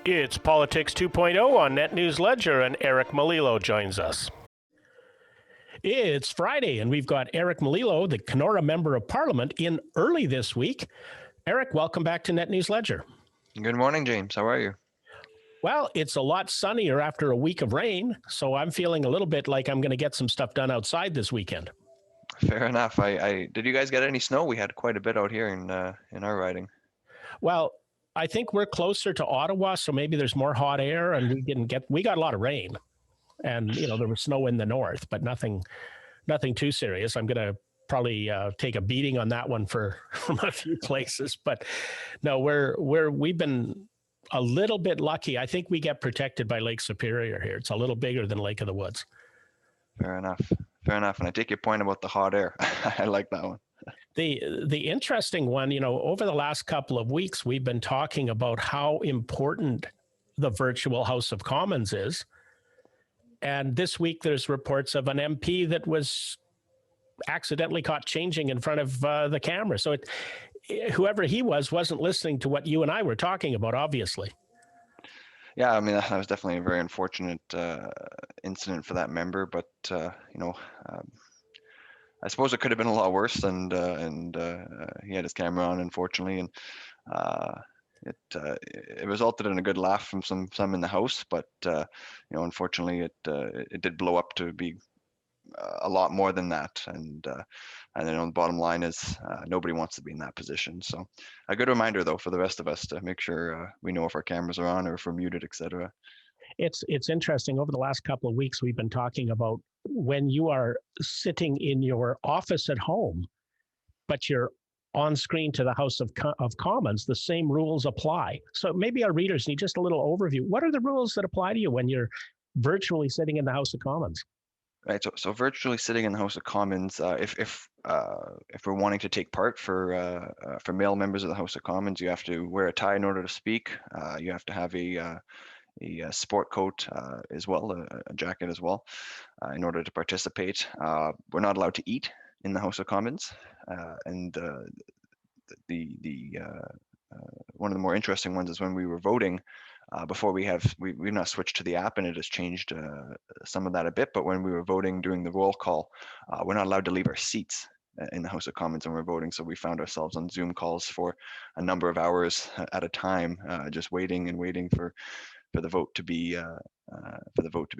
It's Politics 2.0 on NetNewsLedger, and Eric Melillo joins us. It's Friday, and we've got Eric Melillo, the Kenora Member of Parliament, in early this week. Eric, welcome back to NetNewsLedger. Good morning, James. How are you? Well, it's a lot sunnier after a week of rain, so I'm feeling a little bit like I'm going to get some stuff done outside this weekend. Fair enough. Did you guys get any snow? We had quite a bit out here in our riding. Well, I think we're closer to Ottawa, so maybe there's more hot air, and we got a lot of rain, and there was snow in the north, but nothing too serious. I'm going to probably take a beating on that one from a few places, but no, we've been a little bit lucky. I think we get protected by Lake Superior here. It's a little bigger than Lake of the Woods. Fair enough. And I take your point about the hot air. I like that one. The interesting one, over the last couple of weeks, we've been talking about how important the virtual House of Commons is. And this week, there's reports of an MP that was accidentally caught changing in front of the camera. So whoever he wasn't listening to what you and I were talking about, obviously. Yeah, I mean, that was definitely a very unfortunate incident for that member, but I suppose it could have been a lot worse, and he had his camera on, unfortunately, and it resulted in a good laugh from some in the house, but unfortunately, it did blow up to be a lot more than that, and the bottom line is nobody wants to be in that position. So a good reminder, though, for the rest of us to make sure we know if our cameras are on or if we're muted, etc. It's interesting. Over the last couple of weeks, we've been talking about when you are sitting in your office at home, but you're on screen to the House of Commons, the same rules apply. So maybe our readers need just a little overview. What are the rules that apply to you when you're virtually sitting in the House of Commons? Right. So virtually sitting in the House of Commons, if we're wanting to take part for male members of the House of Commons, you have to wear a tie in order to speak. You have to have a sport coat as well, a jacket as well, in order to participate. We're not allowed to eat in the House of Commons, and one of the more interesting ones is when we were voting. Before we've not switched to the app, and it has changed some of that a bit. But when we were voting, doing the roll call, we're not allowed to leave our seats in the House of Commons when we're voting. So we found ourselves on Zoom calls for a number of hours at a time, just waiting for the vote to be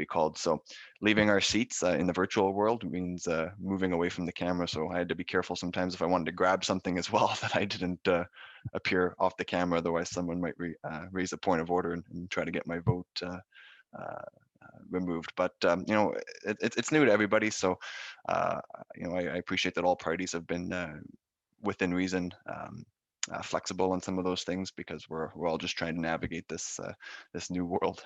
called. So leaving our seats in the virtual world means moving away from the camera. So I had to be careful sometimes if I wanted to grab something as well that I didn't appear off the camera. Otherwise, someone might raise a point of order and try to get my vote removed. But it's new to everybody, so I appreciate that all parties have been within reason. Flexible on some of those things, because we're all just trying to navigate this new world.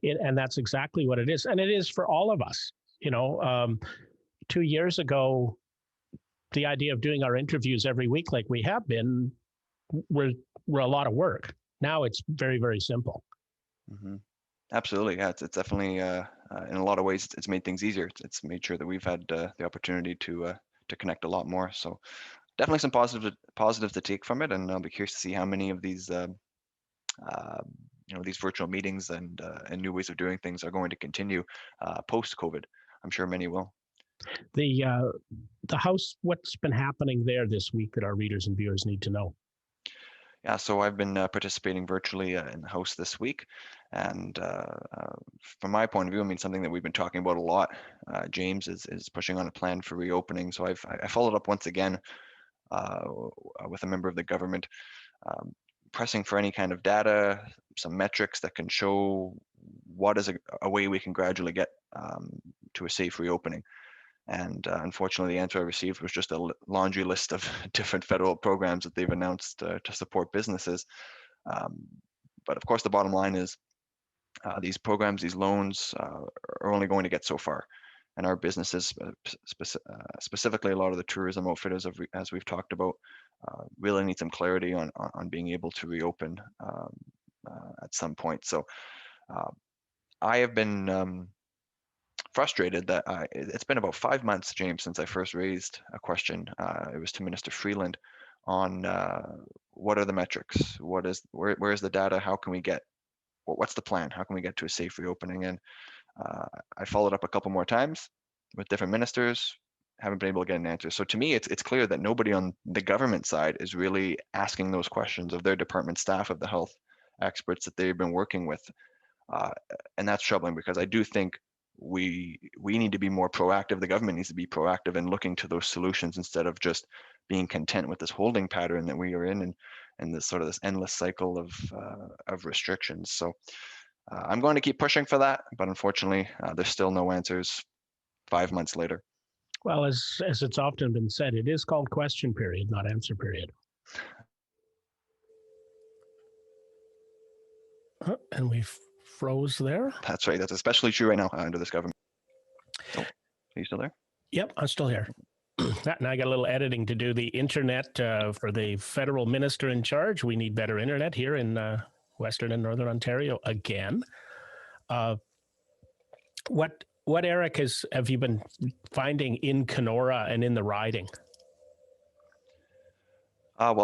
And that's exactly what it is, and it is for all of us. 2 years ago, the idea of doing our interviews every week, like we have been, were a lot of work. Now it's very, very simple. Mm-hmm. Absolutely, yeah. It's definitely in a lot of ways it's made things easier. It's made sure that we've had the opportunity to connect a lot more. So. Definitely some positives to take from it, and I'll be curious to see how many of these these virtual meetings and new ways of doing things are going to continue post-COVID. I'm sure many will. The House, what's been happening there this week that our readers and viewers need to know? Yeah, so I've been participating virtually in the House this week, and from my point of view, I mean, something that we've been talking about a lot. James is pushing on a plan for reopening, so I followed up once again. With a member of the government, pressing for any kind of data, some metrics that can show what is a way we can gradually get to a safe reopening. And unfortunately, the answer I received was just a laundry list of different federal programs that they've announced to support businesses. But of course, the bottom line is these programs, these loans are only going to get so far. And our businesses, specifically a lot of the tourism outfitters, as we've talked about, really need some clarity on being able to reopen at some point. So I have been frustrated that it's been about 5 months, James, since I first raised a question. It was to Minister Freeland on what are the metrics? Where is the data? How can we get what's the plan? How can we get to a safe reopening? And I followed up a couple more times with different ministers, haven't been able to get an answer. So to me, it's clear that nobody on the government side is really asking those questions of their department staff, of the health experts that they've been working with. And that's troubling, because I do think we need to be more proactive. The government needs to be proactive in looking to those solutions instead of just being content with this holding pattern that we are in, and this sort of this endless cycle of restrictions. So I'm going to keep pushing for that, but unfortunately, there's still no answers 5 months later. Well, as it's often been said, it is called question period, not answer period. And we froze there. That's right. That's especially true right now under this government. Oh, are you still there? Yep, I'm still here. Now I got a little editing to do. The internet for the federal minister in charge. We need better internet here in Western and Northern Ontario again. What Eric have you been finding in Kenora and in the riding? I've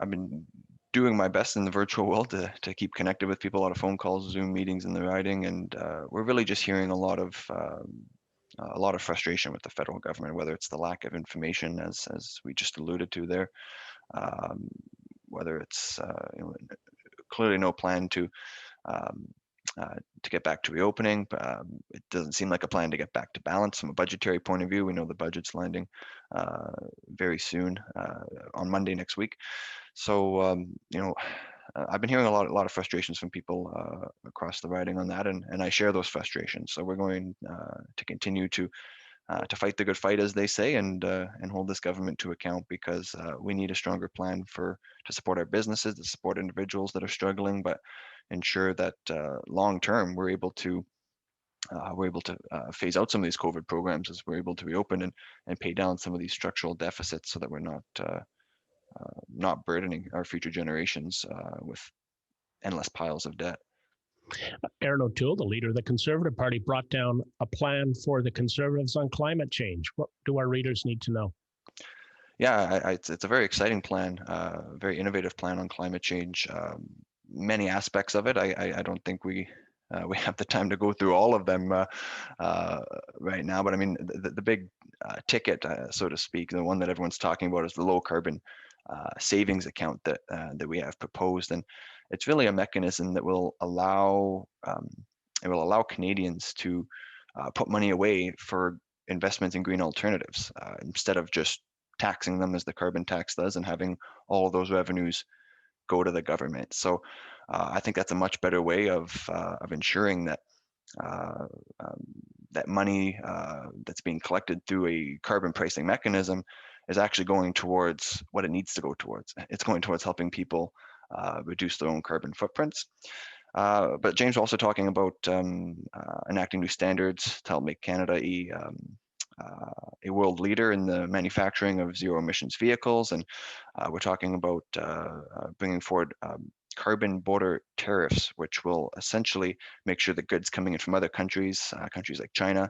been doing my best in the virtual world to keep connected with people, a lot of phone calls, Zoom meetings in the riding, and we're really just hearing a lot of frustration with the federal government, whether it's the lack of information, as we just alluded to there, whether it's clearly no plan to get back to reopening. It doesn't seem like a plan to get back to balance from a budgetary point of view. We know the budget's landing very soon on Monday next week. So I've been hearing a lot of frustrations from people across the riding on that, and I share those frustrations. So we're going to continue to fight the good fight, as they say, and hold this government to account, because we need a stronger plan to support our businesses, to support individuals that are struggling, but ensure that long term we're able to phase out some of these COVID programs as we're able to reopen and pay down some of these structural deficits, so that we're not burdening our future generations with endless piles of debt. Aaron O'Toole, the leader of the Conservative Party, brought down a plan for the Conservatives on climate change. What do our readers need to know? Yeah, it's a very exciting plan, very innovative plan on climate change. Many aspects of it. I don't think we have the time to go through all of them right now. But I mean, the big ticket, so to speak, the one that everyone's talking about, is the low carbon savings account that we have proposed, and it's really a mechanism that will allow Canadians to put money away for investments in green alternatives instead of just taxing them as the carbon tax does and having all of those revenues go to the government. So I think that's a much better way of ensuring that that money that's being collected through a carbon pricing mechanism is actually going towards what it needs to go towards. It's going towards helping people reduce their own carbon footprints. But James also talking about enacting new standards to help make Canada a world leader in the manufacturing of zero emissions vehicles. And we're talking about bringing forward carbon border tariffs, which will essentially make sure that goods coming in from other countries, countries like China,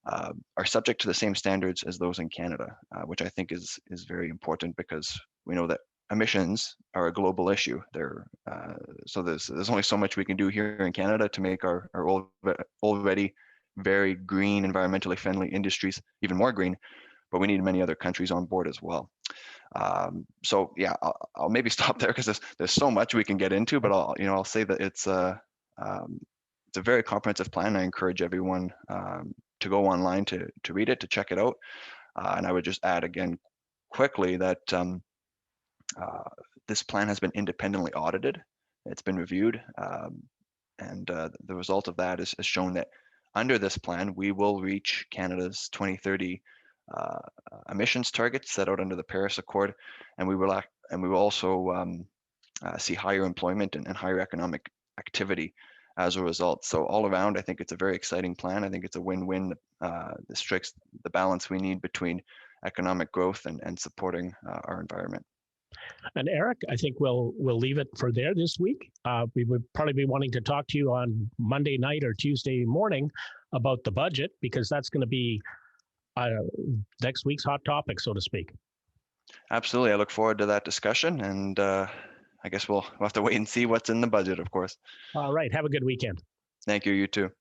are subject to the same standards as those in Canada, which I think is very important, because we know that emissions are a global issue. So there's only so much we can do here in Canada to make our already very green, environmentally friendly industries even more green, but we need many other countries on board as well. So yeah, I'll maybe stop there, because there's so much we can get into, but I'll say that it's a very comprehensive plan. I encourage everyone to go online to read it, to check it out. And I would just add again quickly that this plan has been independently audited. It's been reviewed, and the result of that is shown that under this plan, we will reach Canada's 2030 emissions targets set out under the Paris Accord, and we will also see higher employment and higher economic activity as a result. So all around, I think it's a very exciting plan. I think it's a win-win. This strikes the balance we need between economic growth and supporting our environment. And Eric, I think we'll leave it for there this week. We would probably be wanting to talk to you on Monday night or Tuesday morning about the budget, because that's going to be next week's hot topic, so to speak. Absolutely. I look forward to that discussion, and I guess we'll have to wait and see what's in the budget, of course. All right. Have a good weekend. Thank you. You too.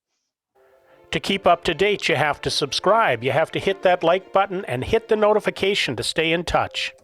To keep up to date, you have to subscribe. You have to hit that like button and hit the notification to stay in touch.